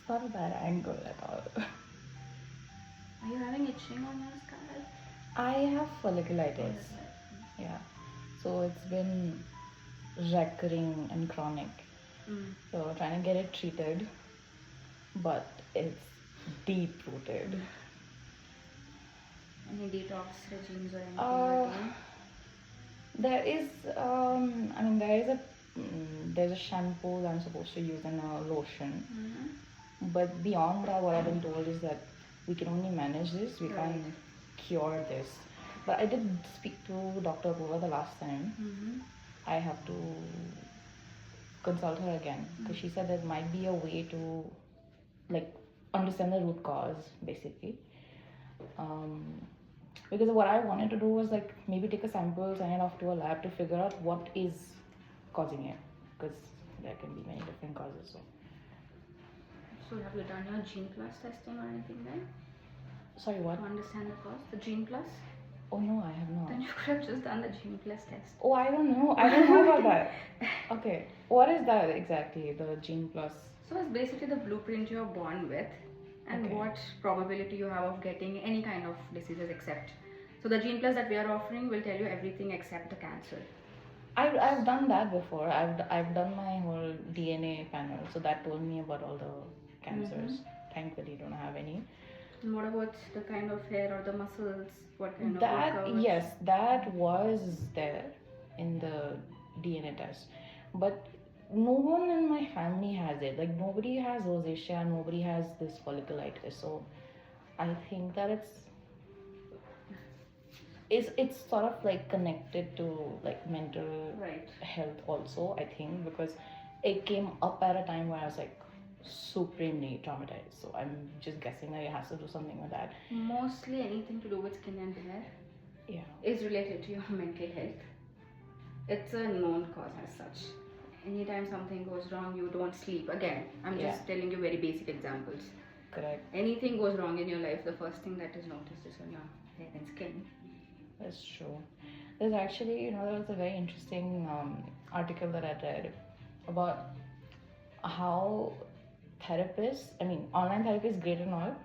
not a bad angle at all. Are you having itching on your scalp? I have folliculitis. Yeah. So it's been recurring and chronic. So trying to get it treated, but it's deep rooted. Any detox regimes or anything you're doing? There is, I mean, there's a shampoo that I'm supposed to use and a lotion. But beyond that, what I've been told is that we can only manage this. We can't cure this. But I did speak to Dr. Apurva the last time. I have to consult her again because she said there might be a way to like understand the root cause basically. Because what I wanted to do was like maybe take a sample, send it off to a lab to figure out what is causing it, because there can be many different causes. So have you done your Gene Plus testing or anything then? Sorry, what? To understand the cause, the Gene Plus? Oh no, I have not. Then you could have just done the Gene Plus test. Oh, I don't know. I don't know about that. Okay, what is that exactly, the Gene Plus? So it's basically the blueprint you're born with and what probability you have of getting any kind of diseases except. So the Gene Plus that we are offering will tell you everything except the cancer. I've done that before. I've done my whole DNA panel, so that told me about all the cancers. Thankfully, don't have any. And what about the kind of hair or the muscles? What kind that, of yes, that was there in the DNA test, but no one in my family has it. Like nobody has rosacea, nobody has this folliculitis. So I think that it's sort of like connected to like mental health also, I think, because it came up at a time where I was like supremely traumatized. So I'm just guessing that it has to do something with that. Mostly anything to do with skin and hair is related to your mental health. It's a known cause as such. Anytime something goes wrong, you don't sleep. Again, I'm just telling you very basic examples. Correct. Anything goes wrong in your life, the first thing that is noticed is on your hair and skin. That's true. There's actually, there was a very interesting article that I read about how therapists, I mean, online therapy is great and all,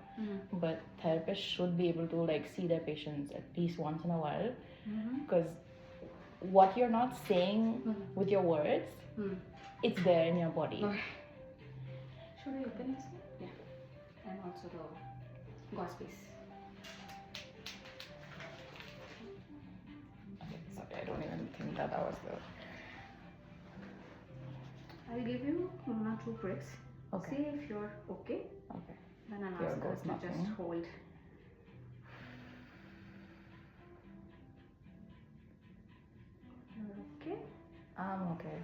but therapists should be able to like see their patients at least once in a while, because what you're not saying with your words, it's there in your body. Should I open this? Yeah. And also the gauze piece. I don't even think that was the... I'll give you 1 or 2 pricks. Okay. See if you're okay. Okay. Then I'll ask us to just hold. You're okay? I'm okay.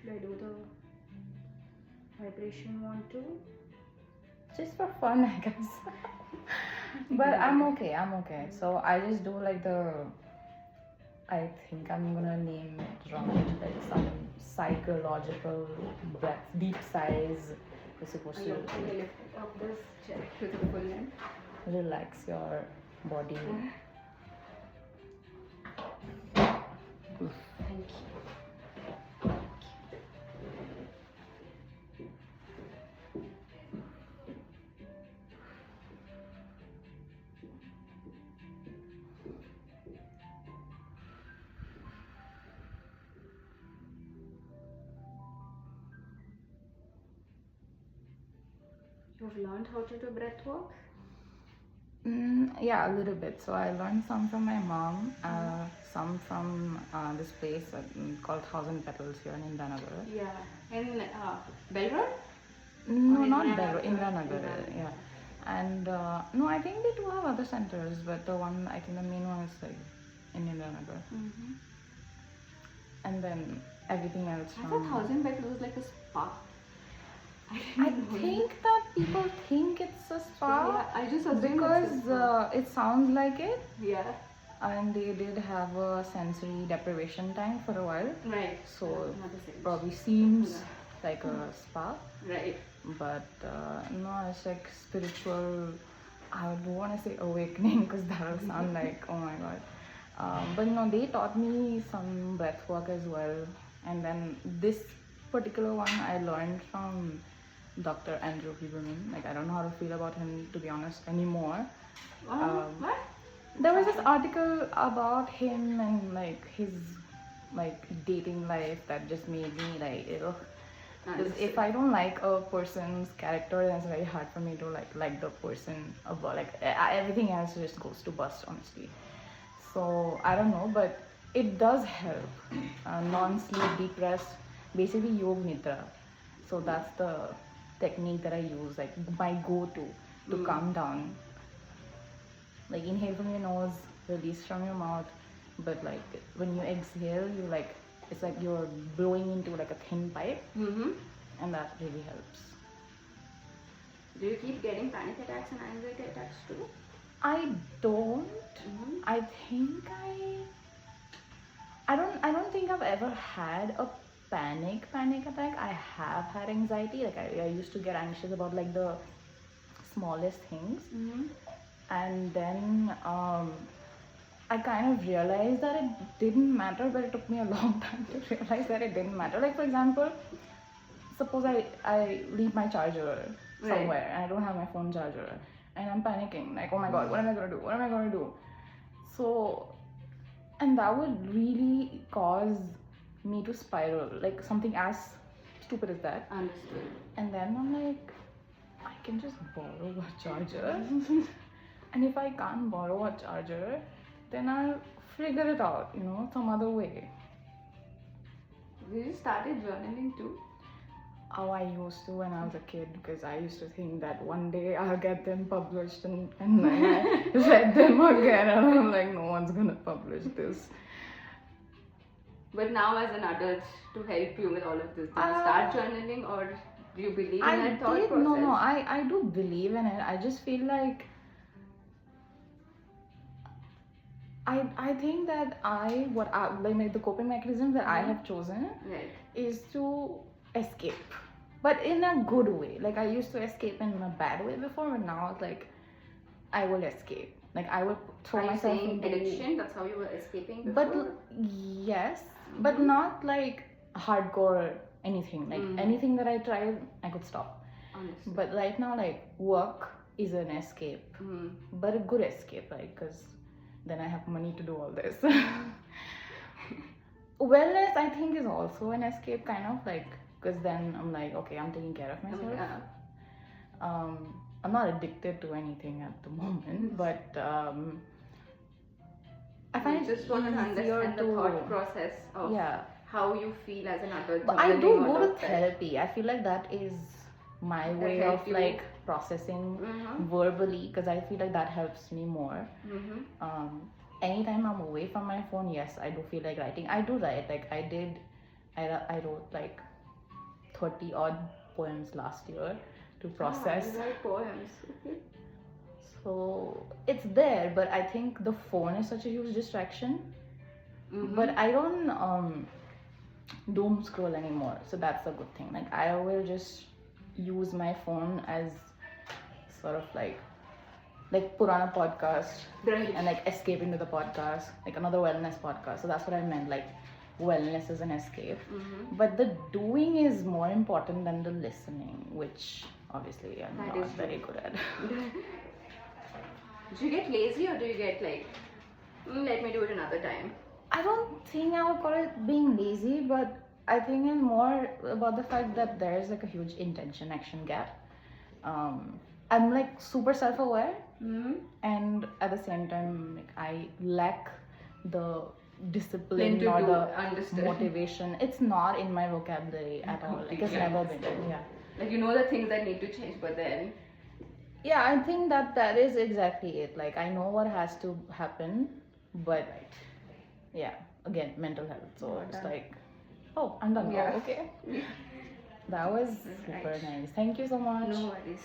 Should I do the vibration one too? Just for fun, I guess. But I'm okay. So I just do like I think I'm gonna name it wrong, like some psychological breath, deep sighs. You're supposed to lift up this chair to the full length. Relax your body. Thank you. You've learned how to do breath work? Yeah, a little bit. So I learned some from my mom, some from this place called Thousand Petals here in Indranagar. Yeah, in Belgrade? No, not Belgrade, Indranagar. Yeah, and no, I think they do have other centers, but I think the main one is like in Indranagar. And then everything else. I thought Thousand Petals was like a spa. I think that people think it's a spa I just assumed because it sounds like it. Yeah. And they did have a sensory deprivation tank for a while. Right. So probably seems like a spa. Right. But no, it's like spiritual. I don't want to say awakening because that will sound like oh my god. But no, they taught me some breath work as well. And then this particular one I learned from Dr. Andrew Huberman. Like, I don't know how to feel about him, to be honest, anymore. What? There was this article about him and like his like dating life that just made me like, ugh. Because if I don't like a person's character, then it's very hard for me to like the person about like everything else just goes to bust, honestly. So I don't know, but it does help. Non-sleep, deep rest, basically Yog Nidra. So that's the technique that I use, like my go-to to calm down. Like inhale from your nose, release from your mouth, but like when you exhale, you like it's like you're blowing into like a thin pipe, and that really helps. Do you keep getting panic attacks and anxiety attacks too? I don't. I think I don't think I've ever had a panic attack. I have had anxiety. Like I used to get anxious about like the smallest things, and then I kind of realized that it didn't matter, but it took me a long time to realize that it didn't matter. Like for example, suppose I leave my charger somewhere and I don't have my phone charger and I'm panicking, like, oh my god, what am I gonna do? So, and that would really cause me to spiral, like something as stupid as that. Understood. And then I'm like, I can just borrow a charger. And if I can't borrow a charger, then I'll figure it out, some other way. Did you started journaling too? Oh, I used to when I was a kid, because I used to think that one day I'll get them published, and then I read them again and I'm like, no one's gonna publish this. But now as an adult, to help you with all of this, did you start journaling, or do you believe in that thought process? No, I do believe in it. I just feel like I think that like the coping mechanism that I have chosen is to escape, but in a good way. Like I used to escape in a bad way before, but now it's like I will escape. Like I will throw myself into addiction. That's how you were escaping before. But yes, but not like hardcore anything. Like anything that I tried, I could stop. Honestly. But right now, like work is an escape, but a good escape, like because then I have money to do all this. Wellness, I think, is also an escape, kind of, like, because then I'm like, okay, I'm taking care of myself. I'm not addicted to anything at the moment, but I find just want to understand the thought process of how you feel as an adult. But I do go to therapy. I feel like that is my way of like processing verbally, because I feel like that helps me more. Anytime I'm away from my phone, yes, I do feel like writing. I do write. Like I wrote like 30 odd poems last year to process. You write poems. So it's there, but I think the phone is such a huge distraction. But I don't doom scroll anymore, so that's a good thing. Like I will just use my phone as sort of like put on a podcast and like escape into the podcast, like another wellness podcast. So that's what I meant, like wellness is an escape. But the doing is more important than the listening, which obviously I'm not very good at. Do you get lazy, or do you get like, let me do it another time? I don't think I would call it being lazy, but I think it's more about the fact that there's like a huge intention action gap. I'm like super self-aware, and at the same time, like I lack the discipline or the motivation. It's not in my vocabulary at all. Like it's never been. Like you know the things that need to change, but then. Yeah, I think that is exactly it. Like I know what has to happen, but yeah, again, mental health. So it's like, oh, I'm done. Oh, okay. That was super nice. Thank you so much. No worries.